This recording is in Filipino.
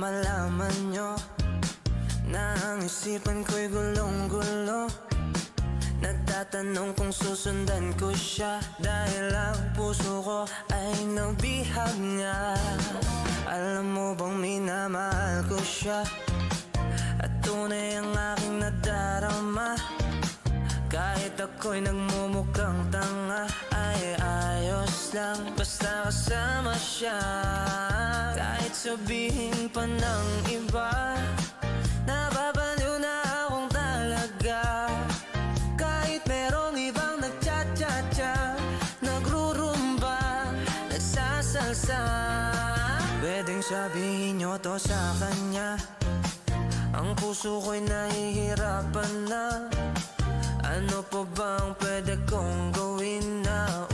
malaman nyo na ang isipan ko'y gulong-gulo. Nagtatanong kung susundan ko siya, dahil ang puso ko ay nabihag nga. Alam mo bang minamahal ko siya, at tunay ang aking nadarama. Kahit ako'y nagmumukhang tanga, ay ayos lang basta kasama siya. Kahit sabihin pa ng iba, nababaliw na akong talaga. Kahit merong ibang nagcha-cha-cha, nagrurumba, nagsasalsa. Pwedeng sabihin nyo to sa kanya, ang puso ko'y nahihirapan na. Ano pa bang pwede kong gawin na